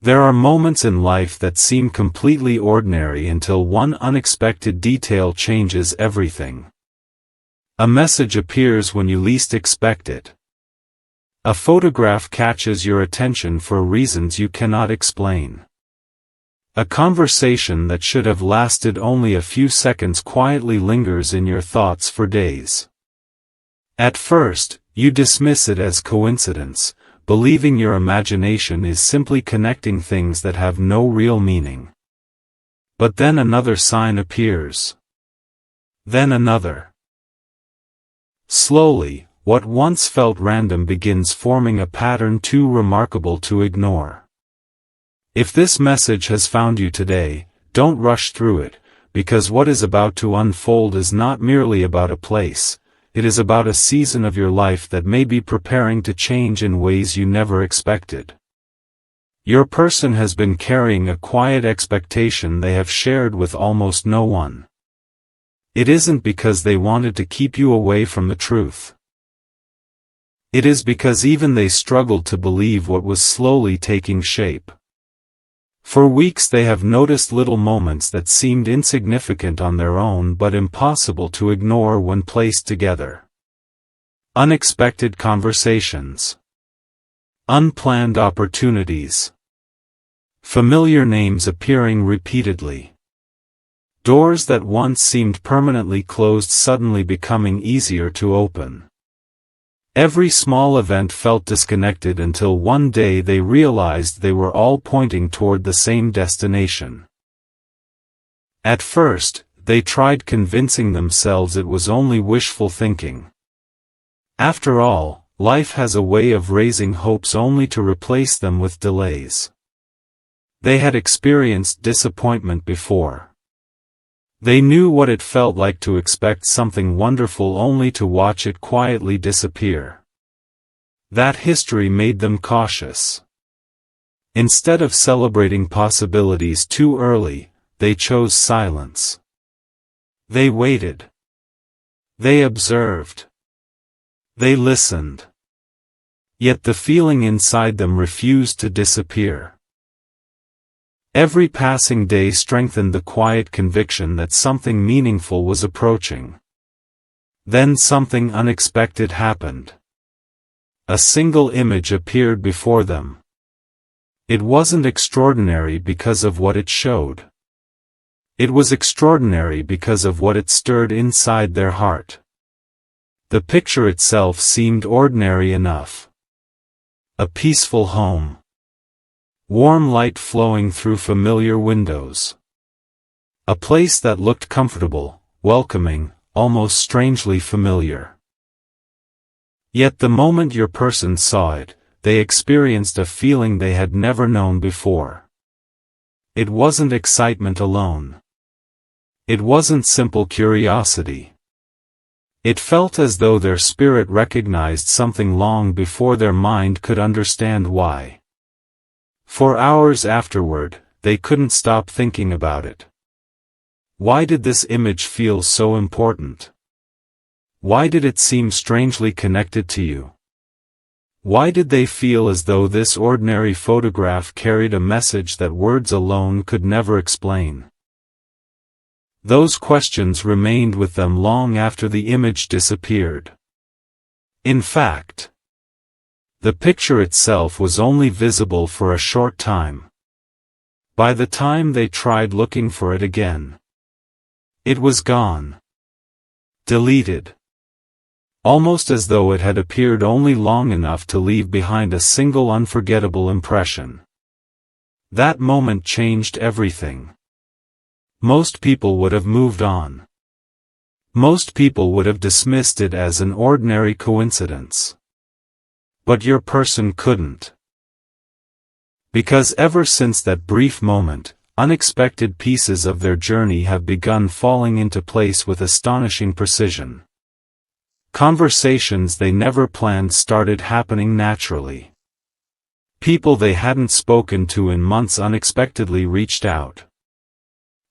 There are moments in life that seem completely ordinary until one unexpected detail changes everything. A message appears when you least expect it. A photograph catches your attention for reasons you cannot explain. A conversation that should have lasted only a few seconds quietly lingers in your thoughts for days. At first, you dismiss it as coincidence, believing your imagination is simply connecting things that have no real meaning. But then another sign appears. Then another. Slowly, what once felt random begins forming a pattern too remarkable to ignore. If this message has found you today, don't rush through it, because what is about to unfold is not merely about a place. It is about a season of your life that may be preparing to change in ways you never expected. Your person has been carrying a quiet expectation they have shared with almost no one. It isn't because they wanted to keep you away from the truth. It is because even they struggled to believe what was slowly taking shape. For weeks they have noticed little moments that seemed insignificant on their own but impossible to ignore when placed together. Unexpected conversations. Unplanned opportunities. Familiar names appearing repeatedly. Doors that once seemed permanently closed suddenly becoming easier to open. Every small event felt disconnected until one day they realized they were all pointing toward the same destination. At first, they tried convincing themselves it was only wishful thinking. After all, life has a way of raising hopes only to replace them with delays. They had experienced disappointment before. They knew what it felt like to expect something wonderful only to watch it quietly disappear. That history made them cautious. Instead of celebrating possibilities too early, they chose silence. They waited. They observed. They listened. Yet the feeling inside them refused to disappear. Every passing day strengthened the quiet conviction that something meaningful was approaching. Then something unexpected happened. A single image appeared before them. It wasn't extraordinary because of what it showed. It was extraordinary because of what it stirred inside their heart. The picture itself seemed ordinary enough. A peaceful home. Warm light flowing through familiar windows. A place that looked comfortable, welcoming, almost strangely familiar. Yet the moment your person saw it, they experienced a feeling they had never known before. It wasn't excitement alone. It wasn't simple curiosity. It felt as though their spirit recognized something long before their mind could understand why. For hours afterward, they couldn't stop thinking about it. Why did this image feel so important? Why did it seem strangely connected to you? Why did they feel as though this ordinary photograph carried a message that words alone could never explain? Those questions remained with them long after the image disappeared. In fact, the picture itself was only visible for a short time. By the time they tried looking for it again, it was gone. Deleted. Almost as though it had appeared only long enough to leave behind a single unforgettable impression. That moment changed everything. Most people would have moved on. Most people would have dismissed it as an ordinary coincidence. But your person couldn't. Because ever since that brief moment, unexpected pieces of their journey have begun falling into place with astonishing precision. Conversations they never planned started happening naturally. People they hadn't spoken to in months unexpectedly reached out.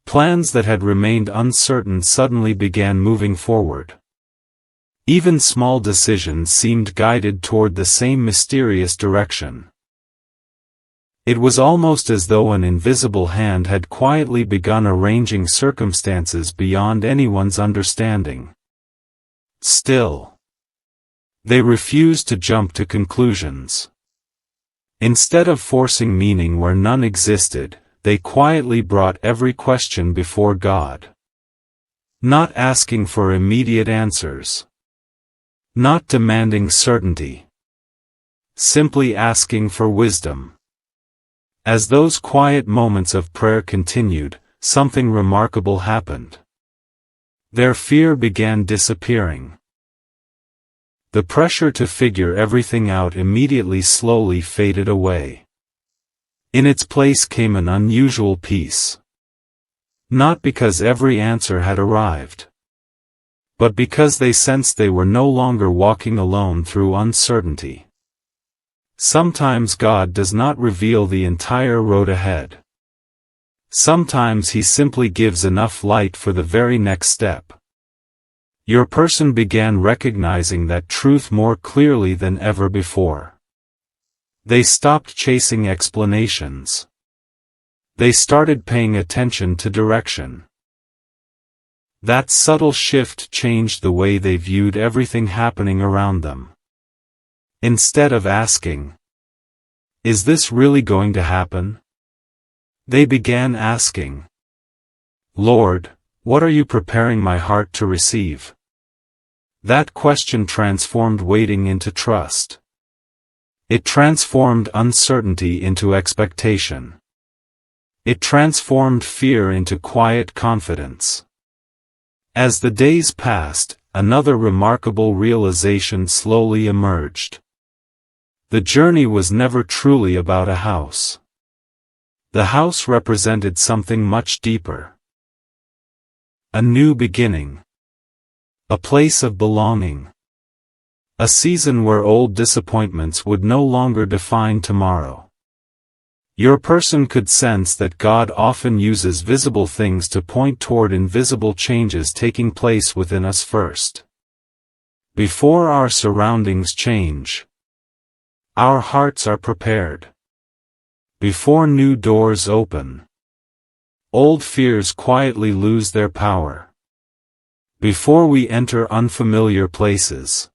Plans that had remained uncertain suddenly began moving forward. Even small decisions seemed guided toward the same mysterious direction. It was almost as though an invisible hand had quietly begun arranging circumstances beyond anyone's understanding. Still, they refused to jump to conclusions. Instead of forcing meaning where none existed, they quietly brought every question before God. Not asking for immediate answers. Not demanding certainty. Simply asking for wisdom. As those quiet moments of prayer continued, something remarkable happened. Their fear began disappearing. The pressure to figure everything out immediately slowly faded away. In its place came an unusual peace. Not because every answer had arrived, but because they sensed they were no longer walking alone through uncertainty. Sometimes God does not reveal the entire road ahead. Sometimes He simply gives enough light for the very next step. Your person began recognizing that truth more clearly than ever before. They stopped chasing explanations. They started paying attention to direction. That subtle shift changed the way they viewed everything happening around them. Instead of asking, "Is this really going to happen?" they began asking, "Lord, what are you preparing my heart to receive?" That question transformed waiting into trust. It transformed uncertainty into expectation. It transformed fear into quiet confidence. As the days passed, another remarkable realization slowly emerged. The journey was never truly about a house. The house represented something much deeper. A new beginning. A place of belonging. A season where old disappointments would no longer define tomorrow. Your person could sense that God often uses visible things to point toward invisible changes taking place within us first. Before our surroundings change, our hearts are prepared. Before new doors open, old fears quietly lose their power. Before we enter unfamiliar places,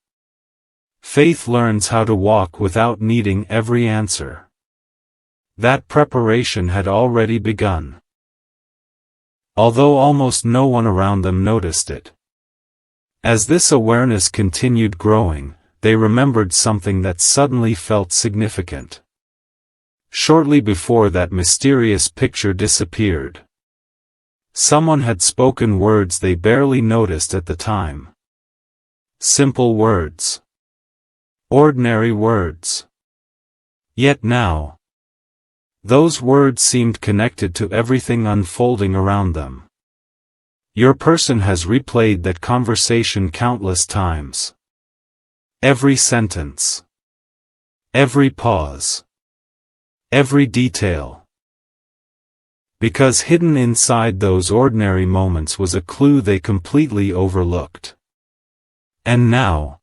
faith learns how to walk without needing every answer. That preparation had already begun. Although almost no one around them noticed it. As this awareness continued growing, they remembered something that suddenly felt significant. Shortly before that mysterious picture disappeared, someone had spoken words they barely noticed at the time. Simple words. Ordinary words. Yet now, those words seemed connected to everything unfolding around them. Your person has replayed that conversation countless times. Every sentence. Every pause. Every detail. Because hidden inside those ordinary moments was a clue they completely overlooked. And now,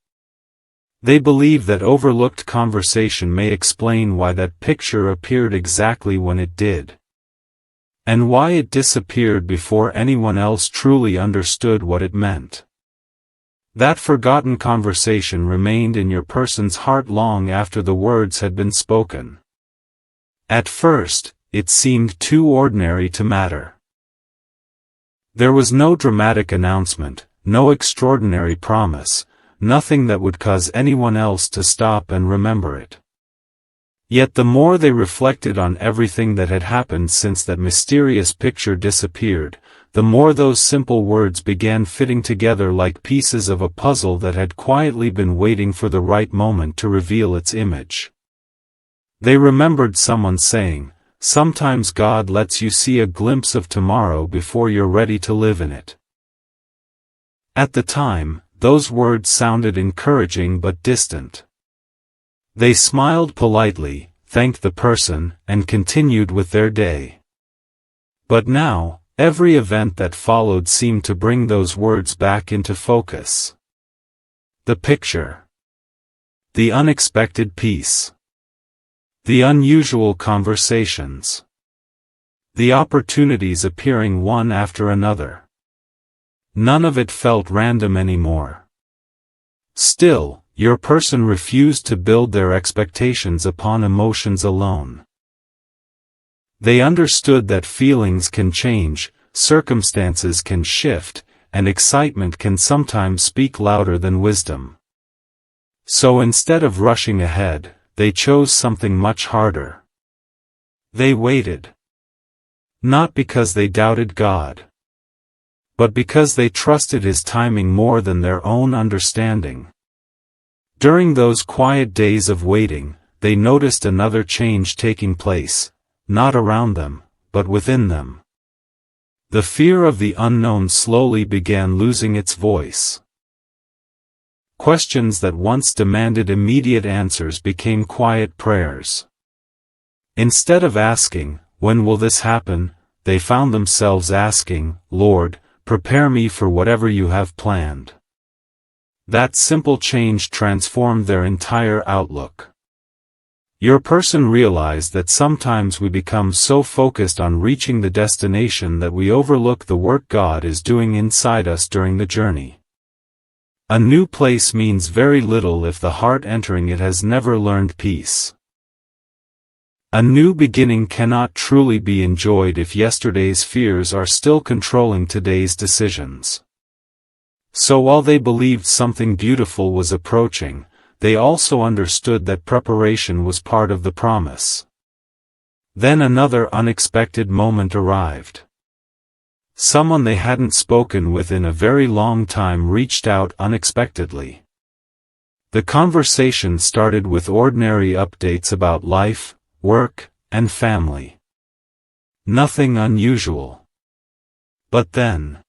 they believe that overlooked conversation may explain why that picture appeared exactly when it did. And why it disappeared before anyone else truly understood what it meant. That forgotten conversation remained in your person's heart long after the words had been spoken. At first, it seemed too ordinary to matter. There was no dramatic announcement, no extraordinary promise, nothing that would cause anyone else to stop and remember it. Yet the more they reflected on everything that had happened since that mysterious picture disappeared, the more those simple words began fitting together like pieces of a puzzle that had quietly been waiting for the right moment to reveal its image. They remembered someone saying, "Sometimes God lets you see a glimpse of tomorrow before you're ready to live in it." At the time, those words sounded encouraging but distant. They smiled politely, thanked the person, and continued with their day. But now, every event that followed seemed to bring those words back into focus. The picture. The unexpected peace. The unusual conversations. The opportunities appearing one after another. None of it felt random anymore. Still, your person refused to build their expectations upon emotions alone. They understood that feelings can change, circumstances can shift, and excitement can sometimes speak louder than wisdom. So instead of rushing ahead, they chose something much harder. They waited. Not because they doubted God, but because they trusted His timing more than their own understanding. During those quiet days of waiting, they noticed another change taking place, not around them, but within them. The fear of the unknown slowly began losing its voice. Questions that once demanded immediate answers became quiet prayers. Instead of asking, "When will this happen?" they found themselves asking, "Lord, prepare me for whatever you have planned." That simple change transformed their entire outlook. Your person realized that sometimes we become so focused on reaching the destination that we overlook the work God is doing inside us during the journey. A new place means very little if the heart entering it has never learned peace. A new beginning cannot truly be enjoyed if yesterday's fears are still controlling today's decisions. So while they believed something beautiful was approaching, they also understood that preparation was part of the promise. Then another unexpected moment arrived. Someone they hadn't spoken with in a very long time reached out unexpectedly. The conversation started with ordinary updates about life, work, and family. Nothing unusual. But then,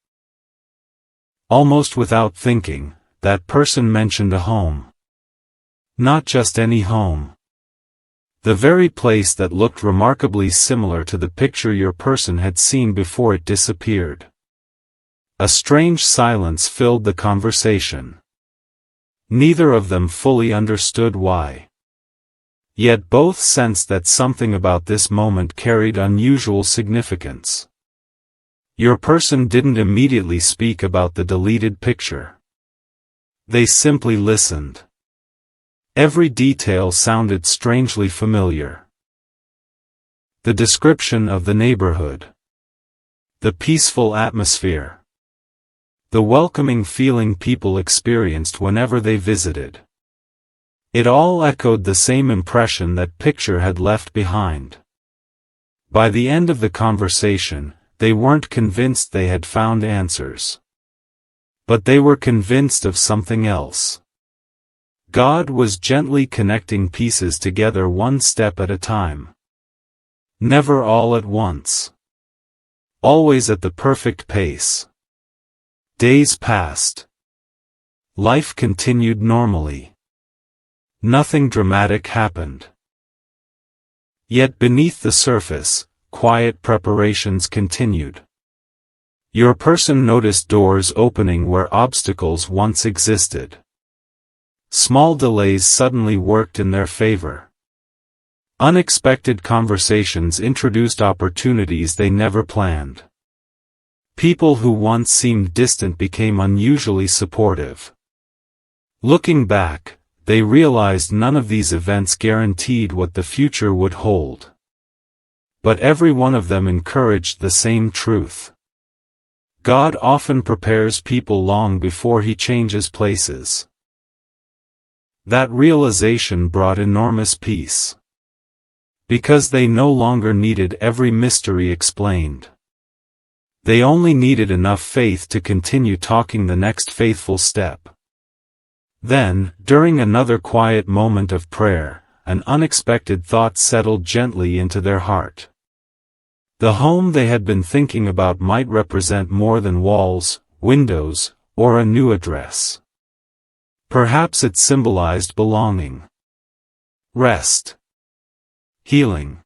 almost without thinking, that person mentioned a home. Not just any home. The very place that looked remarkably similar to the picture your person had seen before it disappeared. A strange silence filled the conversation. Neither of them fully understood why. Yet both sensed that something about this moment carried unusual significance. Your person didn't immediately speak about the deleted picture. They simply listened. Every detail sounded strangely familiar. The description of the neighborhood. The peaceful atmosphere. The welcoming feeling people experienced whenever they visited. It all echoed the same impression that picture had left behind. By the end of the conversation, they weren't convinced they had found answers. But they were convinced of something else. God was gently connecting pieces together one step at a time. Never all at once. Always at the perfect pace. Days passed. Life continued normally. Nothing dramatic happened. Yet beneath the surface, quiet preparations continued. Your person noticed doors opening where obstacles once existed. Small delays suddenly worked in their favor. Unexpected conversations introduced opportunities they never planned. People who once seemed distant became unusually supportive. Looking back, they realized none of these events guaranteed what the future would hold. But every one of them encouraged the same truth. God often prepares people long before He changes places. That realization brought enormous peace. Because they no longer needed every mystery explained. They only needed enough faith to continue talking the next faithful step. Then, during another quiet moment of prayer, an unexpected thought settled gently into their heart. The home they had been thinking about might represent more than walls, windows, or a new address. Perhaps it symbolized belonging, rest, healing.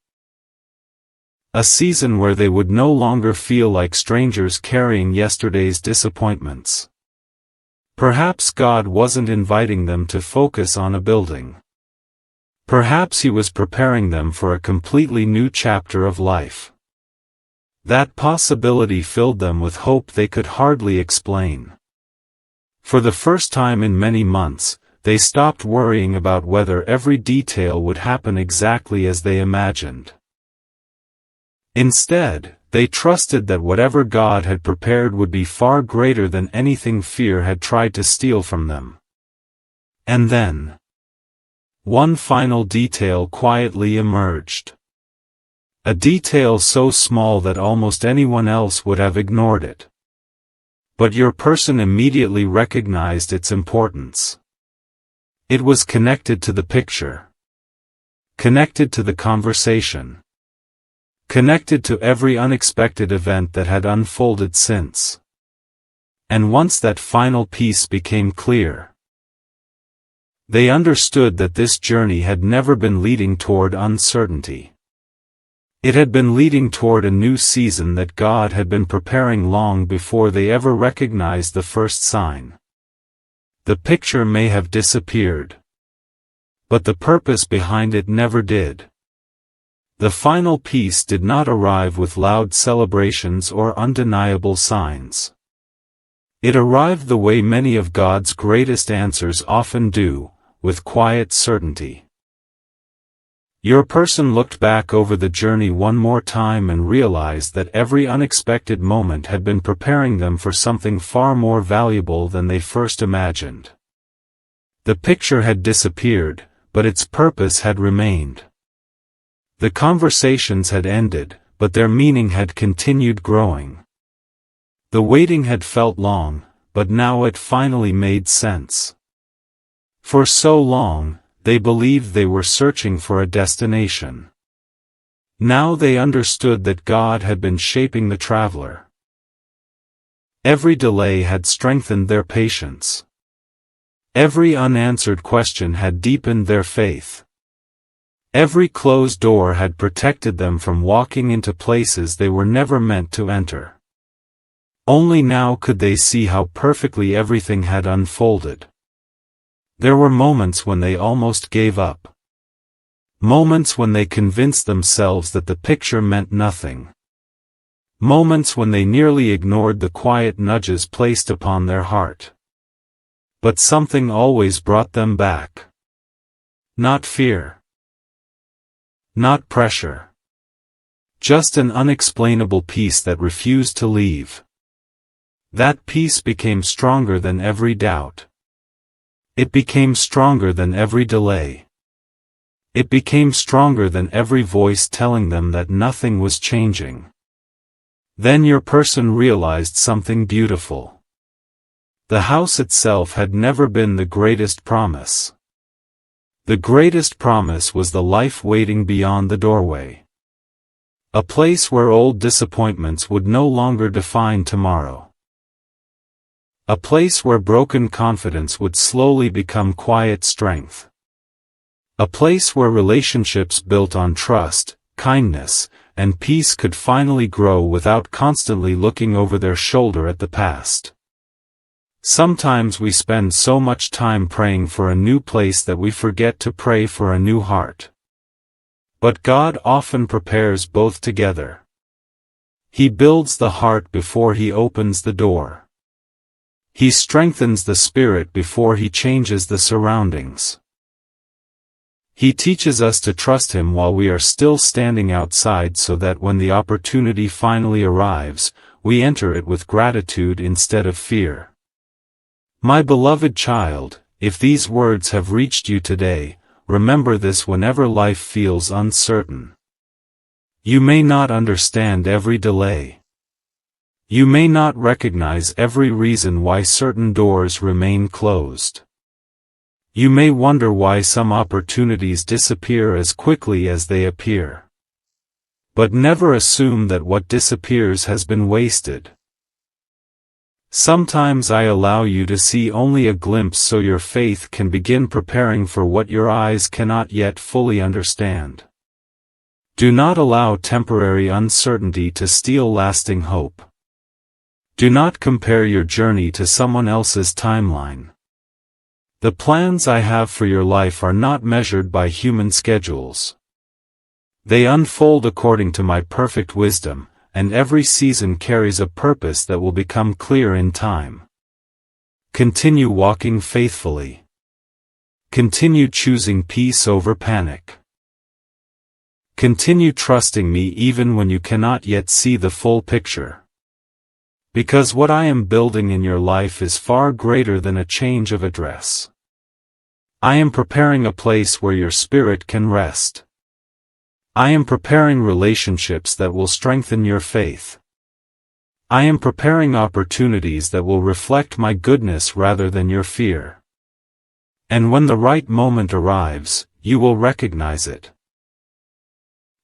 A season where they would no longer feel like strangers carrying yesterday's disappointments. Perhaps God wasn't inviting them to focus on a building. Perhaps he was preparing them for a completely new chapter of life. That possibility filled them with hope they could hardly explain. For the first time in many months, they stopped worrying about whether every detail would happen exactly as they imagined. Instead, they trusted that whatever God had prepared would be far greater than anything fear had tried to steal from them. And then, one final detail quietly emerged. A detail so small that almost anyone else would have ignored it. But your person immediately recognized its importance. It was connected to the picture. Connected to the conversation. Connected to every unexpected event that had unfolded since. And once that final piece became clear, they understood that this journey had never been leading toward uncertainty. It had been leading toward a new season that God had been preparing long before they ever recognized the first sign. The picture may have disappeared, but the purpose behind it never did. The final piece did not arrive with loud celebrations or undeniable signs. It arrived the way many of God's greatest answers often do, with quiet certainty. Your person looked back over the journey one more time and realized that every unexpected moment had been preparing them for something far more valuable than they first imagined. The picture had disappeared, but its purpose had remained. The conversations had ended, but their meaning had continued growing. The waiting had felt long, but now it finally made sense. For so long, they believed they were searching for a destination. Now they understood that God had been shaping the traveler. Every delay had strengthened their patience. Every unanswered question had deepened their faith. Every closed door had protected them from walking into places they were never meant to enter. Only now could they see how perfectly everything had unfolded. There were moments when they almost gave up. Moments when they convinced themselves that the picture meant nothing. Moments when they nearly ignored the quiet nudges placed upon their heart. But something always brought them back. Not fear. Not pressure. Just an unexplainable peace that refused to leave. That peace became stronger than every doubt. It became stronger than every delay. It became stronger than every voice telling them that nothing was changing. Then your person realized something beautiful. The house itself had never been the greatest promise. The greatest promise was the life waiting beyond the doorway. A place where old disappointments would no longer define tomorrow. A place where broken confidence would slowly become quiet strength. A place where relationships built on trust, kindness, and peace could finally grow without constantly looking over their shoulder at the past. Sometimes we spend so much time praying for a new place that we forget to pray for a new heart. But God often prepares both together. He builds the heart before He opens the door. He strengthens the spirit before He changes the surroundings. He teaches us to trust Him while we are still standing outside so that when the opportunity finally arrives, we enter it with gratitude instead of fear. My beloved child, if these words have reached you today, remember this whenever life feels uncertain. You may not understand every delay. You may not recognize every reason why certain doors remain closed. You may wonder why some opportunities disappear as quickly as they appear. But never assume that what disappears has been wasted. Sometimes I allow you to see only a glimpse so your faith can begin preparing for what your eyes cannot yet fully understand. Do not allow temporary uncertainty to steal lasting hope. Do not compare your journey to someone else's timeline. The plans I have for your life are not measured by human schedules. They unfold according to my perfect wisdom, and every season carries a purpose that will become clear in time. Continue walking faithfully. Continue choosing peace over panic. Continue trusting me even when you cannot yet see the full picture. Because what I am building in your life is far greater than a change of address. I am preparing a place where your spirit can rest. I am preparing relationships that will strengthen your faith. I am preparing opportunities that will reflect my goodness rather than your fear. And when the right moment arrives, you will recognize it.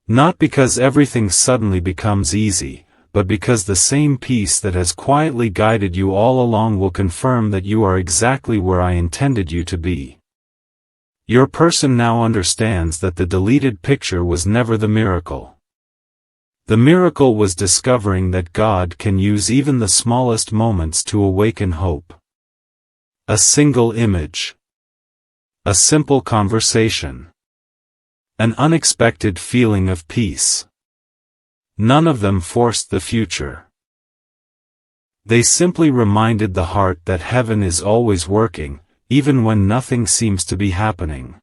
Not because everything suddenly becomes easy, but because the same peace that has quietly guided you all along will confirm that you are exactly where I intended you to be. Your person now understands that the deleted picture was never the miracle. The miracle was discovering that God can use even the smallest moments to awaken hope. A single image. A simple conversation. An unexpected feeling of peace. None of them forced the future. They simply reminded the heart that heaven is always working, even when nothing seems to be happening.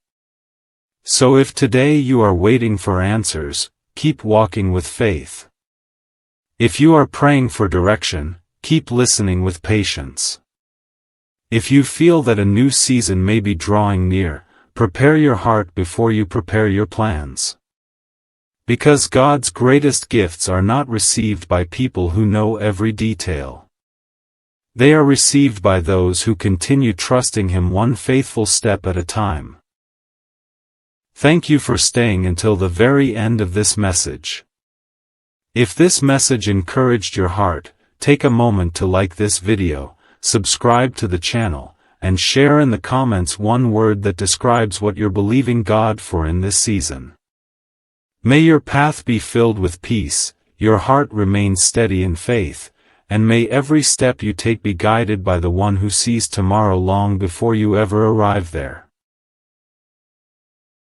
So if today you are waiting for answers, keep walking with faith. If you are praying for direction, keep listening with patience. If you feel that a new season may be drawing near, prepare your heart before you prepare your plans. Because God's greatest gifts are not received by people who know every detail. They are received by those who continue trusting Him one faithful step at a time. Thank you for staying until the very end of this message. If this message encouraged your heart, take a moment to like this video, subscribe to the channel, and share in the comments one word that describes what you're believing God for in this season. May your path be filled with peace, your heart remain steady in faith, and may every step you take be guided by the one who sees tomorrow long before you ever arrive there.